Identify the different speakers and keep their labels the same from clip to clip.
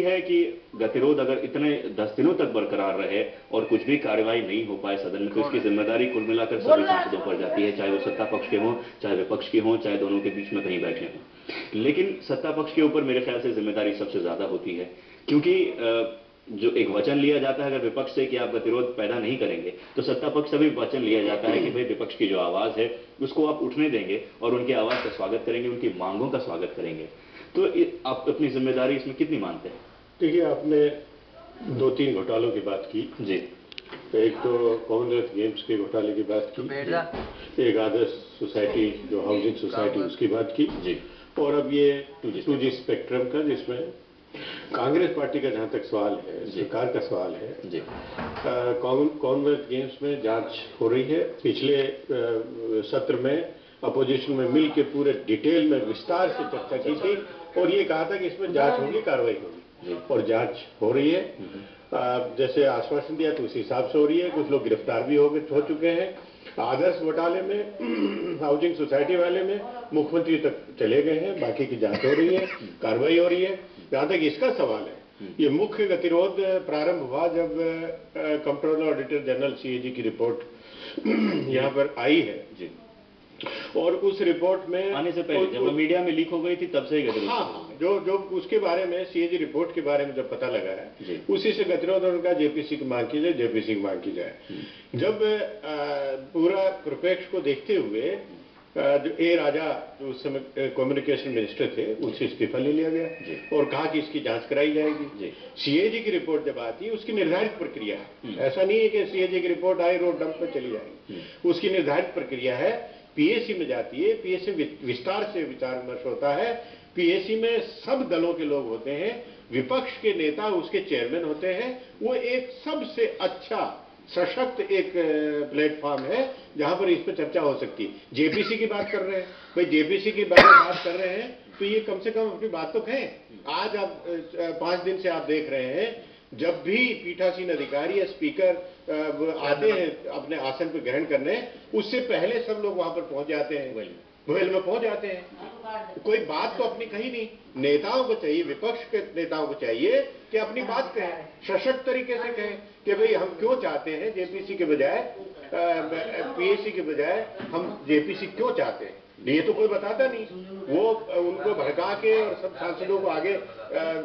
Speaker 1: है कि गतिरोध अगर इतने 10 दिनों तक बरकरार रहे और कुछ भी कार्रवाई नहीं हो पाए सदन में, तो इसकी जिम्मेदारी कुल मिलाकर सभी सांसदों पर जाती है, चाहे वो सत्ता पक्ष के हों, चाहे विपक्ष के हों, चाहे दोनों के बीच में कहीं बैठे हों। लेकिन सत्ता पक्ष के ऊपर मेरे ख्याल से जिम्मेदारी सबसे ज्यादा होती है, क्योंकि जो एक वचन लिया जाता है अगर विपक्ष से कि आप गतिरोध पैदा नहीं करेंगे, तो सत्ता पक्ष से भी वचन लिया जाता है कि भाई विपक्ष की जो आवाज है उसको आप उठने देंगे और उनकी आवाज का स्वागत करेंगे, उनकी मांगों का स्वागत करेंगे। तो आप अपनी जिम्मेदारी इसमें कितनी मानते हैं?
Speaker 2: देखिए, आपने 2-3 घोटालों की बात की जी। एक तो कॉमनवेल्थ गेम्स के घोटाले की बात की, एक आदर्श सोसाइटी जो हाउसिंग सोसाइटी उसकी बात की जी, और अब ये 2G स्पेक्ट्रम का, जिसमें कांग्रेस पार्टी का जहां तक सवाल है, सरकार का सवाल है जी। कॉमनवेल्थ गेम्स में जांच हो रही है। पिछले सत्र में अपोजिशन में मिल के पूरे डिटेल में विस्तार से चर्चा की थी और ये कहा था कि इसमें जांच होगी, कार्रवाई होगी, और जांच हो रही है। जैसे आश्वासन दिया तो उसी हिसाब से हो रही है। कुछ लोग गिरफ्तार भी हो चुके हैं। आदर्श घोटाले में, हाउसिंग सोसाइटी वाले में मुख्यमंत्री तक चले गए हैं, बाकी की जांच हो रही है, कार्रवाई हो रही है। जहां तक इसका सवाल है, ये मुख्य गतिरोध प्रारंभ हुआ जब कंट्रोलर ऑडिटर जनरल CAG की रिपोर्ट यहाँ पर आई है जी, और उस रिपोर्ट में
Speaker 1: आने से पहले जब मीडिया में लीक हो गई थी तब से ही गतिरोध।
Speaker 2: हाँ, जो उसके बारे में CAG रिपोर्ट के बारे में जब पता लगा है, उसी से गतिरोध उनका JPC की मांग की जाए, JPC की मांग की जाए। जब पूरा परिप्रेक्ष्य को देखते हुए जो A राजा जो उस समय कम्युनिकेशन मिनिस्टर थे, उससे इस्तीफा ले लिया गया और कहा कि इसकी जांच कराई जाएगी। CAG की रिपोर्ट जब आती है उसकी निर्धारित प्रक्रिया है, ऐसा नहीं है कि CAG की रिपोर्ट आई रोड डंप पर चली जाएगी। उसकी निर्धारित प्रक्रिया है, PAC में जाती है, PAC विस्तार से विचार विमर्श होता है। PAC में सब दलों के लोग होते हैं, विपक्ष के नेता उसके चेयरमैन होते हैं। वो एक सबसे अच्छा सशक्त एक प्लेटफॉर्म है जहां पर इस पर चर्चा हो सकती है। JPC की बात कर रहे हैं भाई, JPC की बात कर रहे हैं तो ये कम से कम अपनी बात तो कहें। आज आप 5 दिन से आप देख रहे हैं, जब भी पीठासीन अधिकारी या स्पीकर आते हैं अपने आसन पर ग्रहण करने, उससे पहले सब लोग वहां पर पहुंच जाते हैं, महल में पहुंच जाते हैं। कोई बात तो अपनी कही नहीं। नेताओं को चाहिए, विपक्ष के नेताओं को चाहिए कि अपनी बात कहें, सशक्त तरीके से कहें कि भाई हम क्यों चाहते हैं JPC के बजाय, PAC के बजाय हम JPC क्यों चाहते हैं। ये तो कोई बताता नहीं, वो उनको भड़का के और सब सांसदों को आगे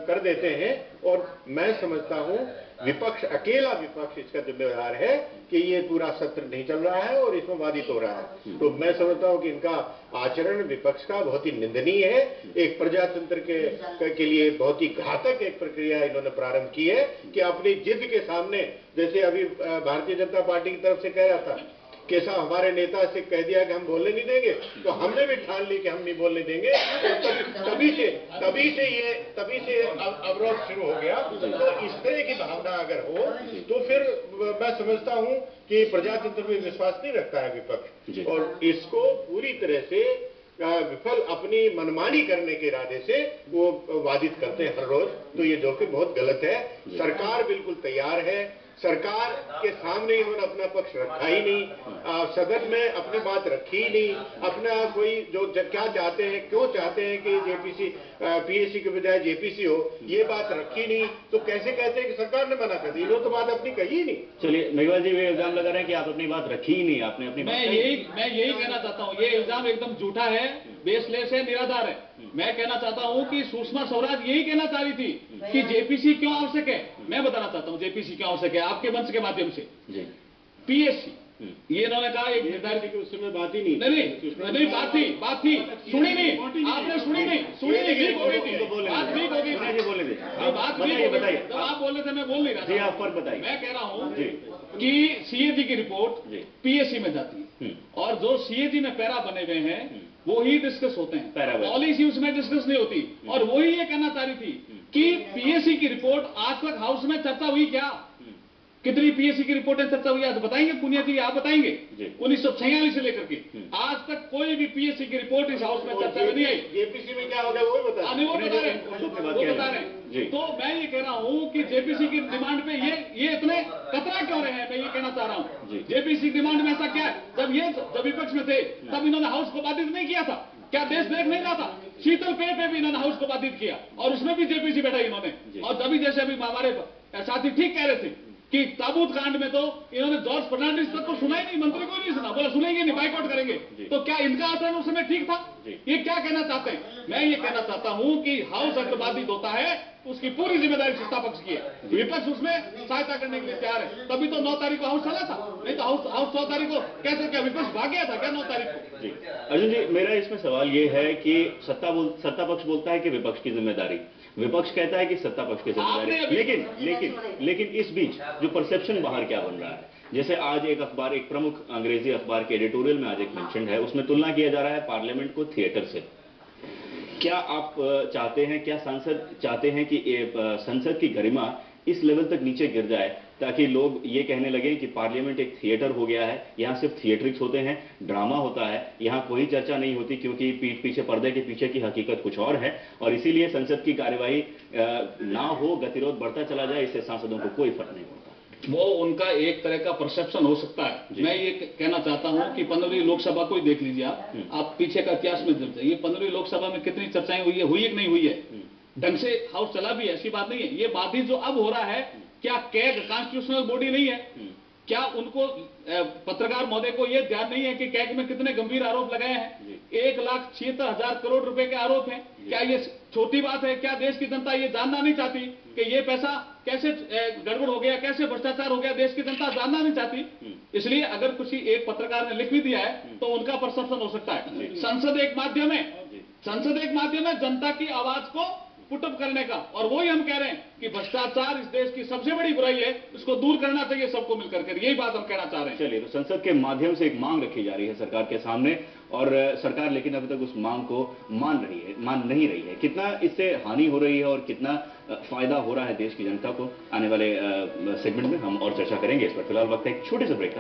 Speaker 2: कर देते हैं। और मैं समझता हूं विपक्ष, अकेला विपक्ष इसका जिम्मेदार है कि ये पूरा सत्र नहीं चल रहा है और इसमें बाधित हो रहा है। तो मैं समझता हूं कि इनका आचरण विपक्ष का बहुत ही निंदनीय है। एक प्रजातंत्र के लिए बहुत ही घातक एक प्रक्रिया इन्होंने प्रारंभ की है कि अपनी जिद के सामने, जैसे अभी भारतीय जनता पार्टी की तरफ से कह रहा था कि साहब हमारे नेता से कह दिया कि हम बोलने नहीं देंगे, तो हमने भी ठान ली कि हम नहीं बोलने देंगे। तभी से अवरोध शुरू हो गया। तो इस तरह की भावना अगर हो तो फिर मैं समझता हूं कि प्रजातंत्र में विश्वास नहीं रखता है विपक्ष, और इसको पूरी तरह से विफल अपनी मनमानी करने के इरादे से वो वादित करते हैं हर रोज। तो ये जो कि बहुत गलत है। सरकार बिल्कुल तैयार है, सरकार के सामने इन्होंने अपना पक्ष रखा ही नहीं, सदन में अपनी बात रखी ही नहीं, अपना कोई जो क्या चाहते हैं, क्यों चाहते हैं कि JPC PAC के बजाय JPC हो, ये बात रखी नहीं। तो कैसे कहते हैं कि सरकार ने मना कर दी, इन्होंने तो बात अपनी कही ही नहीं।
Speaker 1: चलिए, मेघवाल जी वे इल्जाम लगा रहे हैं कि आप अपनी बात रखी ही नहीं, आपने अपनी
Speaker 3: मैं यही कहना चाहता हूँ, ये इल्जाम एकदम झूठा है, बेसलेस है, निराधार है। मैं कहना चाहता हूँ कि सुषमा स्वराज यही कहना चाह रही थी कि JPC क्यों आवश्यक है। मैं बताना चाहता हूँ JPC क्यों आवश्यक है आपके मंच के माध्यम से। PAC ये इन्होंने कहा एक निर्धारित,
Speaker 2: उस समय बात ही नहीं
Speaker 3: बात थी, सुनी नहीं आपने, सुनी नहीं, लीक हो गई थी, बात लीक हो गई थी,
Speaker 1: बोले थे
Speaker 3: बात बताइए। जब आप बोल रहे थे मैं बोल नहीं रहा था।
Speaker 1: आप पर बताइए।
Speaker 3: मैं कह रहा हूँ कि CAG की रिपोर्ट PAC में जाती है और जो CAG में पैरा बने हुए हैं वो ही डिस्कस होते हैं, पॉलिसी उसमें डिस्कस नहीं होती। और वो ही ये कहना चाह रही थी कि PAC की रिपोर्ट आज तक हाउस में चर्चा हुई क्या, कितनी PAC की रिपोर्टें चर्चा हुई है तो बताएंगे पुनिया जी, आप बताएंगे। 1946 से लेकर के आज तक कोई भी PAC की रिपोर्ट इस हाउस में चर्चा में नहीं आई।
Speaker 2: JPC में क्या होगा वो बता
Speaker 3: रहे हैं। तो मैं ये कह रहा हूँ कि JPC की डिमांड पे ये इतने कतरा क्यों रहे हैं, मैं ये कहना चाह रहा हूँ। JPC की डिमांड में ऐसा क्या है, जब विपक्ष में थे तब इन्होंने हाउस को बाधित नहीं किया था। क्या देश देख नहीं रहा था? शीतल पेय पे भी इन्होंने हाउस को बाधित किया और उसमें भी जेपीसी बैठा इन्होंने। और तभी जैसे अभी हमारे साथी ठीक कह रहे थे कि ताबूत कांड में तो इन्होंने जॉर्ज फर्नांडिस तक तो सुना ही नहीं, मंत्री को नहीं सुना, बोला सुनेंगे नहीं, बाइकआउट करेंगे। तो क्या इनका आचरण उस समय ठीक था? ये क्या कहना चाहते हैं? मैं ये कहना चाहता हूं कि हाउस अगर बाधित होता है उसकी पूरी जिम्मेदारी सत्ता पक्ष की है, विपक्ष उसमें सहायता करने के लिए तैयार है। तभी तो 9 तारीख को हाउस चला था, नहीं तो हाउस 9 तारीख को कैसे, क्या विपक्ष भाग गया था क्या 9 तारीख को?
Speaker 1: जी अर्जुन जी, मेरा इसमें सवाल ये है कि सत्ता पक्ष बोलता है कि विपक्ष की जिम्मेदारी, विपक्ष कहता है कि सत्ता पक्ष की जिम्मेदारी, लेकिन इस बीच जो परसेप्शन बाहर क्या बन रहा है, जैसे आज एक अखबार, एक प्रमुख अंग्रेजी अखबार के एडिटोरियल में आज एक मेंशन है, उसमें तुलना किया जा रहा है पार्लियामेंट को थिएटर से। क्या आप चाहते हैं, क्या सांसद चाहते हैं कि संसद की गरिमा इस लेवल तक नीचे गिर जाए ताकि लोग ये कहने लगे कि पार्लियामेंट एक थिएटर हो गया है, यहाँ सिर्फ थिएट्रिक्स होते हैं, ड्रामा होता है, यहाँ कोई चर्चा नहीं होती क्योंकि पीठ पीछे, पर्दे के पीछे की हकीकत कुछ और है और इसीलिए संसद की कार्यवाही ना हो, गतिरोध बढ़ता चला जाए, इससे सांसदों को कोई फर्क नहीं पड़ता?
Speaker 3: वो उनका एक तरह का परसेप्शन हो सकता है। मैं ये कहना चाहता हूं कि 15वीं लोकसभा को ही देख लीजिए आप पीछे का इतिहास में चलते, ये 15वीं लोकसभा में कितनी चर्चाएं हुई है कि नहीं हुई है? ढंग से हाउस चला भी है, ऐसी बात नहीं है। ये बाधित जो अब हो रहा है, क्या कैग कॉन्स्टिट्यूशनल बॉडी नहीं है? क्या उनको पत्रकार महोदय को यह ध्यान नहीं है कि कैग में कितने गंभीर आरोप लगाए हैं? 1,76,000 करोड़ रुपए के आरोप हैं। क्या ये छोटी बात है? क्या देश की जनता ये जानना नहीं चाहती कि ये पैसा कैसे गड़बड़ हो गया, कैसे भ्रष्टाचार हो गया? देश की जनता जानना नहीं चाहती। इसलिए अगर किसी एक पत्रकार ने लिख भी दिया है तो उनका परसेप्शन हो सकता है। संसद एक माध्यम है जनता की आवाज को पुटअप करने का, और वही हम कह रहे हैं कि भ्रष्टाचार इस देश की सबसे बड़ी बुराई है, इसको दूर करना चाहिए सबको मिलकर के, यही बात हम कहना चाह रहे हैं।
Speaker 1: चलिए, तो संसद के माध्यम से एक मांग रखी जा रही है सरकार के सामने और सरकार लेकिन अभी तक उस मांग को मान नहीं रही है। कितना इससे हानि हो रही है और कितना फायदा हो रहा है देश की जनता को, आने वाले सेगमेंट में हम और चर्चा करेंगे इस पर। फिलहाल वक्त है एक छोटे से ब्रेक का।